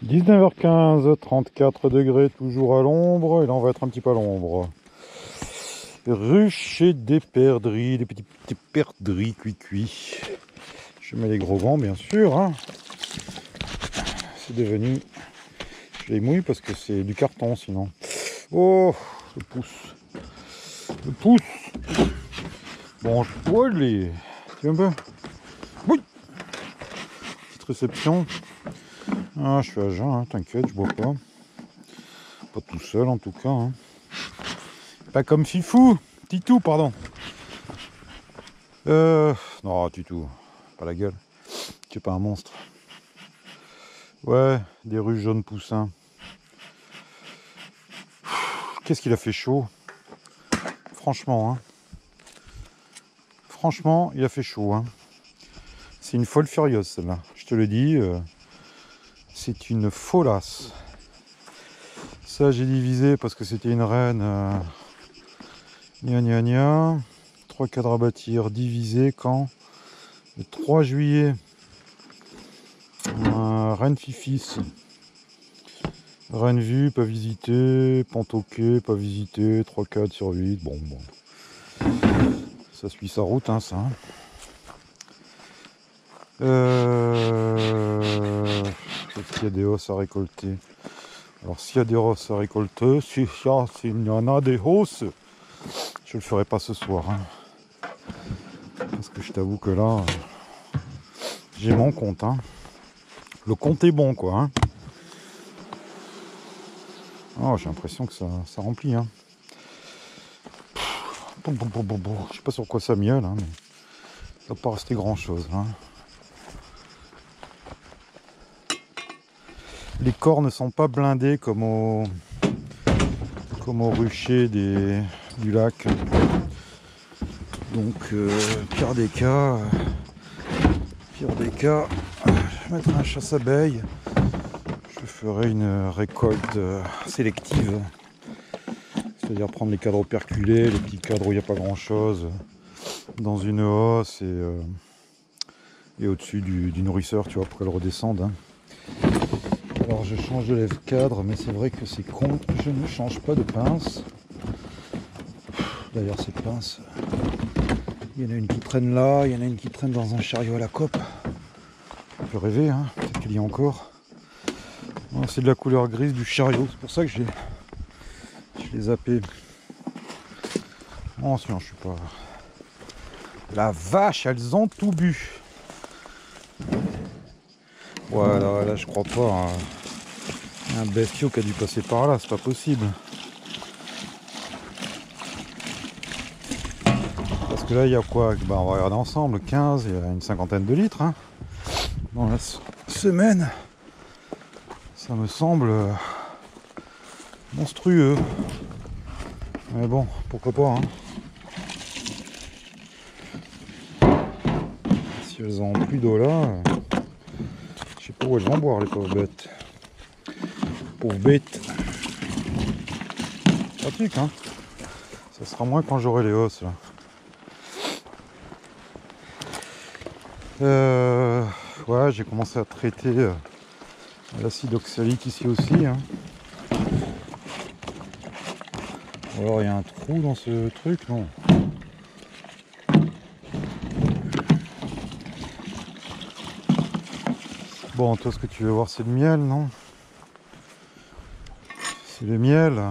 19h15, 34 degrés, toujours à l'ombre. Et là, on va être un petit peu à l'ombre. Rucher des perdrix, des petits perdrix cuits. Je mets les gros gants, bien sûr. Hein. C'est devenu... Je les mouille parce que c'est du carton, sinon. Oh, le pouce. Le pouce. Bon, je vois les... Tu veux un peu? Oui. Petite réception. Ah, je suis à jeun, hein, t'inquiète, je bois pas. Pas tout seul, en tout cas. Hein. Pas comme Fifou. Titou, pardon. Non, Titou. Pas la gueule. Tu es pas un monstre. Ouais, des ruches jaunes poussins. Qu'est-ce qu'il a fait chaud. Franchement, hein. Franchement, il a fait chaud, hein. C'est une folle furieuse, celle-là. Je te le dis, c'est une folasse. Ça, j'ai divisé parce que c'était une reine. Gna gna gna. 3 cadres à bâtir, divisé quand? Le 3 juillet. Reine Fifis. Reine vue, pas visité. Pantoquet, pas visité. 3 cadres sur 8. Bon. Ça suit sa route, hein, ça. Est-ce qu'il y a des hausses à récolter? Alors, s'il y a des hausses à récolter, s'il y en a des hausses, je le ferai pas ce soir. Hein. Parce que je t'avoue que là, j'ai mon compte. Hein. Le compte est bon, quoi. Hein. Oh, j'ai l'impression que ça remplit. Hein. Je sais pas sur quoi ça miaule, hein, mais ça va pas rester grand-chose. Hein. Les corps ne sont pas blindés comme au rucher du lac. Donc, pire des cas, je vais mettre un chasse-abeille. Je ferai une récolte sélective. C'est-à-dire prendre les cadres perculés, les petits cadres où il n'y a pas grand-chose, dans une hausse et au-dessus du nourrisseur, tu vois, pour qu'elle redescende. Hein. Alors je change de lève-cadre, mais c'est vrai que c'est con, je ne change pas de pince. D'ailleurs ces pinces, il y en a une qui traîne là, il y en a une qui traîne dans un chariot à la cope. On peut rêver, hein, peut-être qu'il y a encore. Oh, c'est de la couleur grise du chariot, c'est pour ça que je l'ai zappé. Oh sinon je suis pas... La vache, elles ont tout bu. Voilà, là je crois pas. Hein. Un bestiau qui a dû passer par là, c'est pas possible. Parce que là il y a quoi? Ben, on va regarder ensemble, 15, il y a une cinquantaine de litres. Hein. Dans la semaine, ça me semble monstrueux. Mais bon, pourquoi pas. Hein. Si elles ont plus d'eau là, je sais pas où elles vont boire les pauvres bêtes. Pauvres bêtes. Pratique, hein. Ça sera moins quand j'aurai les hausses là. Ouais, j'ai commencé à traiter l'acide oxalique ici aussi. Hein. Ou alors il y a un trou dans ce truc, non? Bon, toi ce que tu veux voir c'est le miel, non? C'est le miel.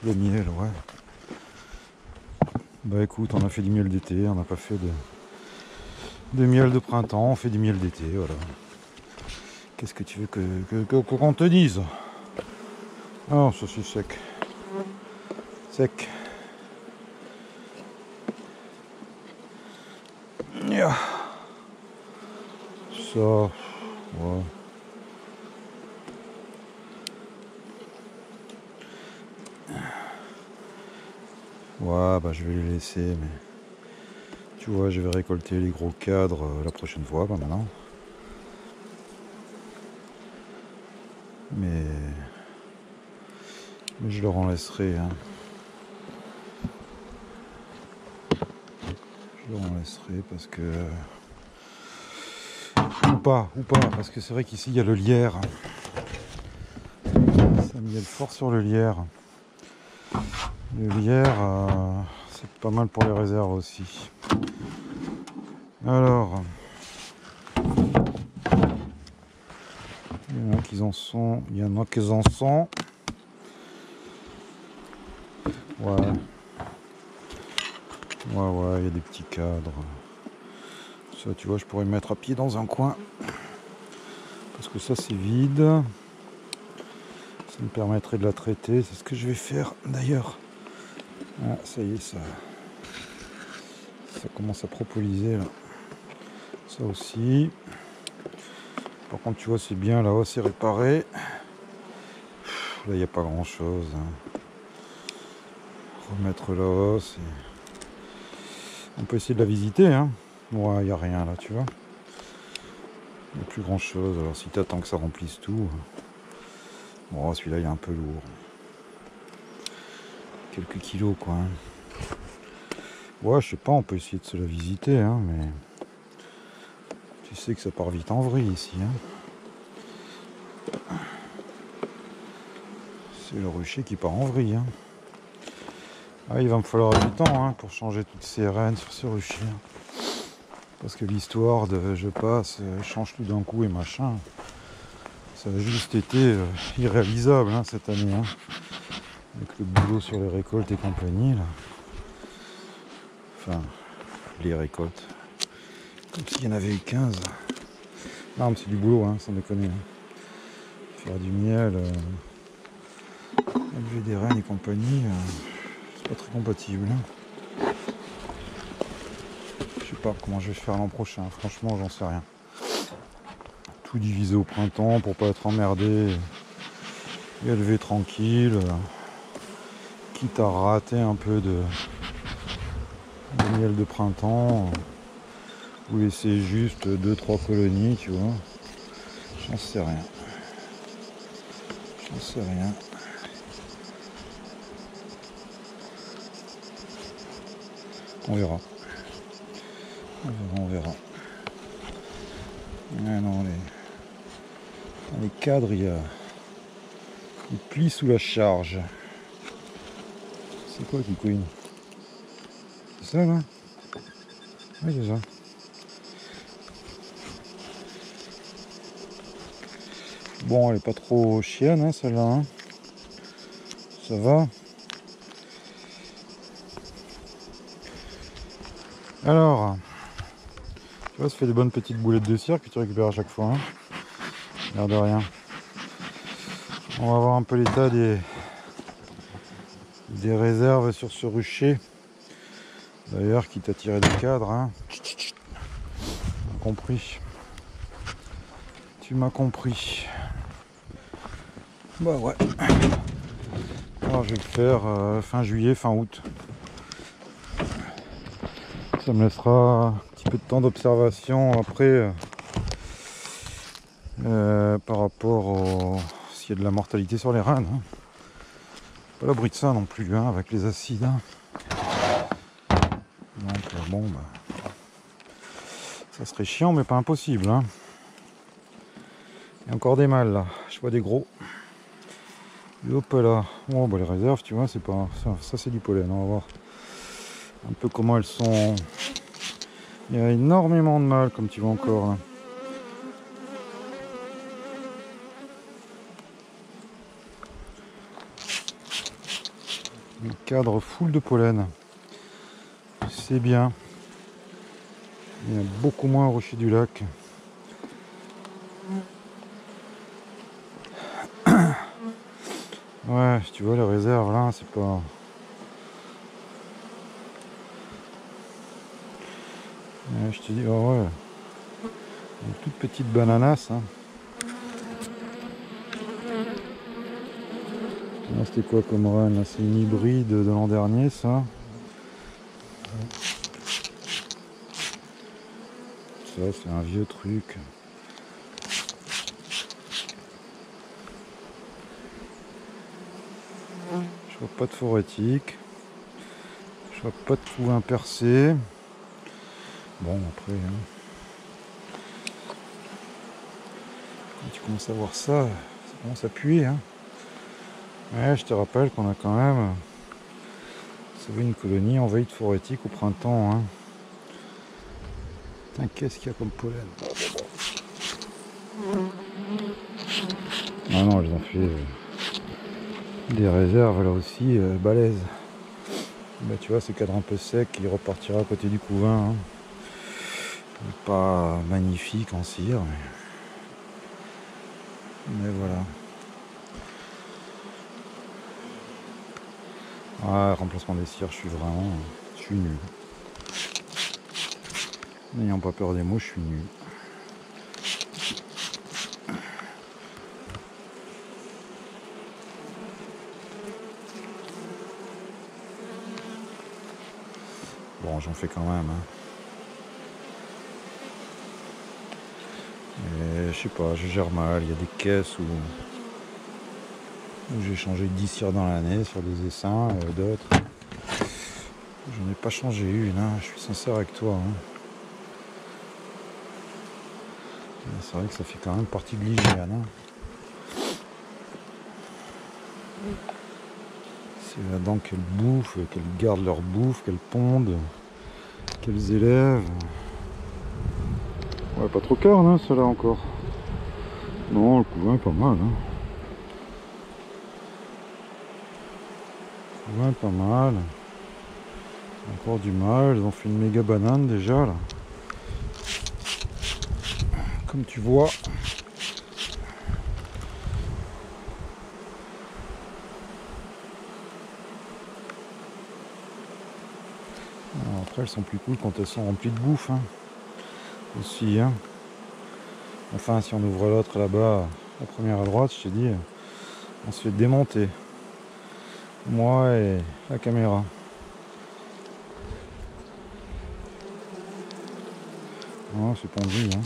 Le miel, ouais. Bah écoute, on a fait du miel d'été, on n'a pas fait de miel de printemps, on fait du miel d'été, voilà. Qu'est-ce que tu veux qu'on te dise? Oh, ça c'est sec. Sec. Ça, ouais. Ouais, bah je vais les laisser, mais tu vois, je vais récolter les gros cadres la prochaine fois, pas maintenant. Mais je leur en laisserai. Hein. Je leur en laisserai parce que pas, parce que c'est vrai qu'ici il y a le lierre. Ça miele fort sur le lierre. Le lierre, c'est pas mal pour les réserves aussi. Alors, il y en a qui en sont, il y en a qui en sont. Ouais, il y a des petits cadres. Ça, tu vois, je pourrais me mettre à pied dans un coin. Parce que ça, c'est vide. Ça me permettrait de la traiter. C'est ce que je vais faire d'ailleurs. Ah, ça y est, ça commence à propoliser là. Ça aussi. Par contre, tu vois, c'est bien là-haut, c'est réparé. Là, il n'y a pas grand chose. Remettre là-haut, c'est. On peut essayer de la visiter, hein. Ouais, il n'y a rien là, tu vois. Il n'y a plus grand chose. Alors, si tu attends que ça remplisse tout. Bon, celui-là, il est un peu lourd. Quelques kilos, quoi. Ouais, je sais pas, on peut essayer de se la visiter, hein, mais. Tu sais que ça part vite en vrille ici, hein. C'est le rucher qui part en vrille, hein. Ah, il va me falloir du temps, hein, pour changer toutes ces rênes sur ce rucher. Parce que l'histoire de je passe, change tout d'un coup et machin, ça a juste été irréalisable, hein, cette année, hein, avec le boulot sur les récoltes et compagnie là. Enfin, les récoltes, comme s'il y en avait eu 15. Non, mais c'est du boulot, hein, sans déconner, hein. Faire du miel, élever des rennes et compagnie, c'est pas très compatible, hein. Je sais pas comment je vais faire l'an prochain, franchement j'en sais rien. Tout diviser au printemps pour pas être emmerdé et élever tranquille, quitte à rater un peu de miel de printemps ou laisser juste 2-3 colonies, tu vois. J'en sais rien. J'en sais rien. On verra. On verra. Ah non, dans les cadres, il y a des plis sous la charge. C'est quoi qui couine? C'est ça là? Oui, c'est ça. Bon, elle est pas trop chienne, hein, celle-là, hein. Ça va. Alors, tu vois, ça fait des bonnes petites boulettes de cire que tu récupères à chaque fois, hein. L'air de rien. On va voir un peu l'état des réserves sur ce rucher. D'ailleurs, qui t'a tiré des cadres, hein. Compris. Tu m'as compris. Bah ouais. Alors je vais le faire fin juillet, fin août. Ça me laissera un petit peu de temps d'observation après par rapport au s'il y a de la mortalité sur les rennes, hein. Pas l'abri de ça non plus, hein, avec les acides, hein. Donc bon, bah, ça serait chiant mais pas impossible, hein. Il y a encore des mâles là, je vois des gros. Et hop là. Oh bah les réserves, tu vois, c'est pas. Ça c'est du pollen, on va voir un peu comment elles sont. Il y a énormément de mâles comme tu vois encore là. Le cadre full de pollen. C'est bien. Il y a beaucoup moins au rocher du lac. Ouais, tu vois les réserves là, c'est pas. Ouais, je te dis, oh ouais. Une toute petite bananasse, hein. C'était quoi comme reine? C'est une hybride de l'an dernier, ça. Ça, c'est un vieux truc. Je vois pas de forétique. Je vois pas de couvain percé. Bon, après, hein. Quand tu commences à voir ça, ça commence à puer. Hein. Ouais, je te rappelle qu'on a quand même sauvé une colonie envahie de forêtique au printemps. Hein. Putain, qu'est-ce qu'il y a comme pollen? Ah non, ils ont fait des réserves là aussi balèzes. Bah, tu vois, ce cadre un peu sec, il repartira à côté du couvain. Hein. Pas magnifique en cire, mais voilà. Ah, remplacement des cires, je suis nul. N'ayant pas peur des mots, je suis nul. Bon, j'en fais quand même. Hein. Et je sais pas, je gère mal. Il y a des caisses où j'ai changé 10 cires dans l'année sur des essaims, d'autres. J'en ai pas changé une, hein. Je suis sincère avec toi. Hein. C'est vrai que ça fait quand même partie de l'hygiène. Hein. C'est là-dedans qu'elles bouffent, qu'elles gardent leur bouffe, qu'elles pondent, qu'elles élèvent. Ouais, pas trop carne, hein, celle-là encore. Non, le couvain est pas mal. Hein. Le couvain est pas mal. Encore du mal, ils ont fait une méga banane déjà là. Comme tu vois. Alors après elles sont plus cool quand elles sont remplies de bouffe. Hein. Aussi. Hein. Enfin si on ouvre l'autre là-bas, la première à droite, je t'ai dit, on se fait démonter. Moi et la caméra. Oh, c'est pondu. Hein.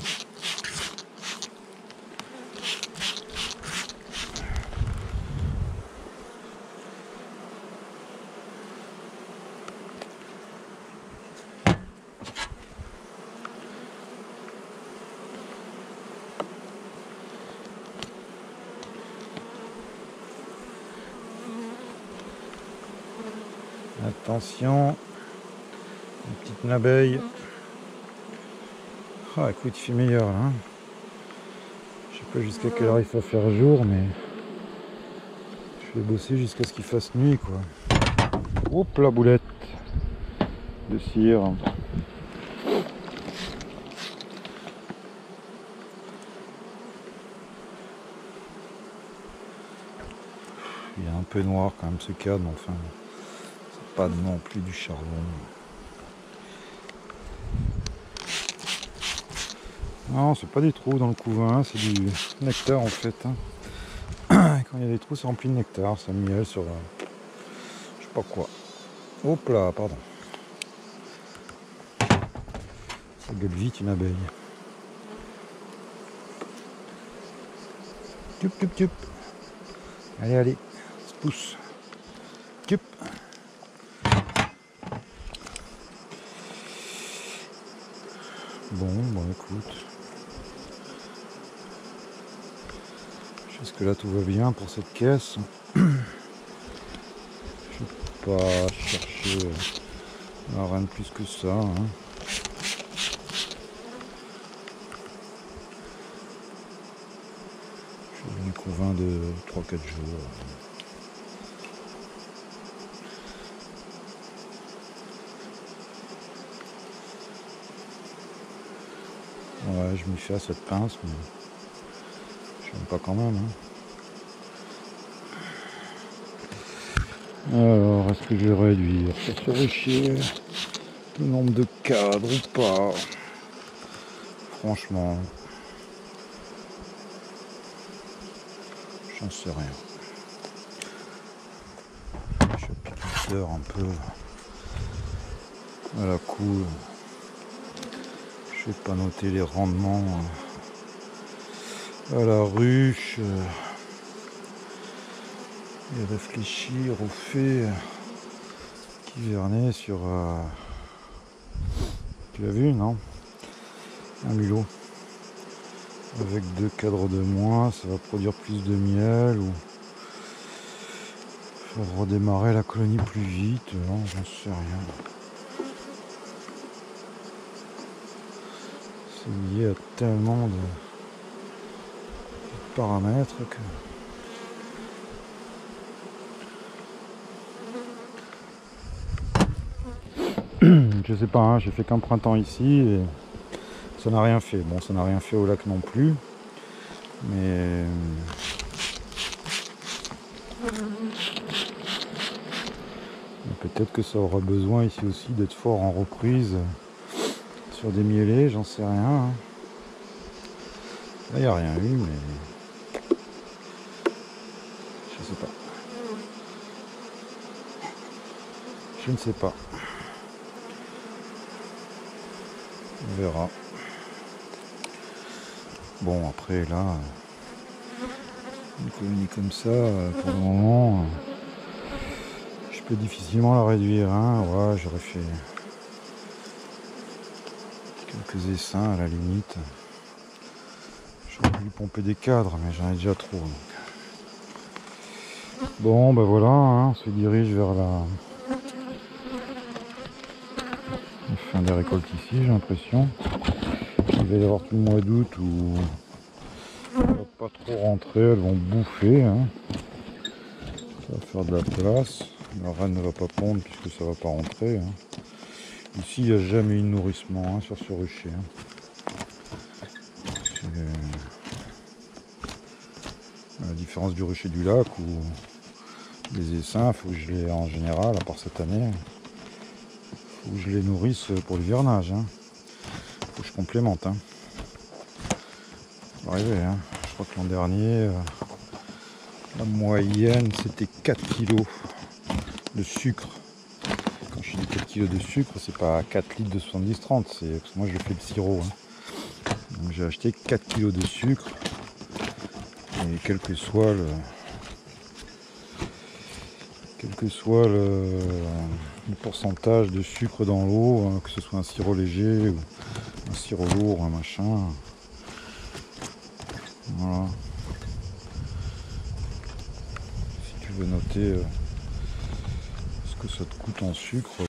Attention, une petite abeille. Ah écoute, il fait meilleur là. Hein. Je sais pas jusqu'à quelle heure il faut faire jour, mais je vais bosser jusqu'à ce qu'il fasse nuit quoi. Hop la boulette de cire. Il est un peu noir quand même ce cadre, mais enfin, c'est pas non plus du charbon. Non, c'est pas des trous dans le couvain, c'est du nectar en fait. Hein. Quand il y a des trous, c'est rempli de nectar, ça miel sur je sais pas quoi. Hop là, pardon. Ça gueule vite une abeille. Tup, tup, tup. Allez, allez, se pousse. Tup. Bon, écoute. Jusque là tout va bien pour cette caisse. Je ne vais pas chercher rien de plus que ça. Hein. Je suis venu couvain de 3-4 jours. Ouais, je m'y fais à cette pince, mais je n'aime pas quand même. Hein. Alors, est-ce que je vais réduire pour se réussir le nombre de cadres ou pas? Franchement, j'en sais rien. Je suis apiculteur un peu à la cool. Je vais pas noter les rendements à la ruche et réfléchir au fait qu'il vernait sur tu l'as vu non, un mulot avec 2 cadres de moins, ça va produire plus de miel ou faire redémarrer la colonie plus vite, non, j'en sais rien. C'est lié à tellement de paramètres que... Je sais pas, hein, j'ai fait qu'un printemps ici et ça n'a rien fait. Bon, ça n'a rien fait au lac non plus, mais peut-être que ça aura besoin ici aussi d'être fort en reprise sur des mielés, j'en sais rien. Hein. Là, il n'y a rien eu, mais je sais pas. Je ne sais pas. On verra. Bon, après, là, une colonie comme ça, pour le moment, je peux difficilement la réduire. Hein. Ouais, j'aurais fait quelques essaims à la limite. J'aurais voulu pomper des cadres, mais j'en ai déjà trop. Donc. Bon, ben voilà, hein, on se dirige vers la fin des récoltes ici, j'ai l'impression. Il va y avoir tout le mois d'août où on va pas trop rentrer, elles vont bouffer. Hein. Ça va faire de la place. La reine ne va pas pondre puisque ça va pas rentrer. Hein. Ici, il n'y a jamais eu de nourrissement hein, sur ce rucher. Hein. À la différence du rucher du lac où les essaims, il faut que je les, en général, à part cette année, il faut que je les nourrisse pour l'hivernage. Hein. Faut que je complémente. Hein. Ça va arriver, hein. Je crois que l'an dernier, la moyenne c'était 4 kg de sucre. Quand je dis 4 kg de sucre, c'est pas 4 litres de 70-30, c'est parce que moi je fais le sirop. Hein. Donc j'ai acheté 4 kg de sucre. Et quel que soit le pourcentage de sucre dans l'eau, hein, que ce soit un sirop léger ou un sirop lourd, un machin. Voilà. Si tu veux noter ce que ça te coûte en sucre,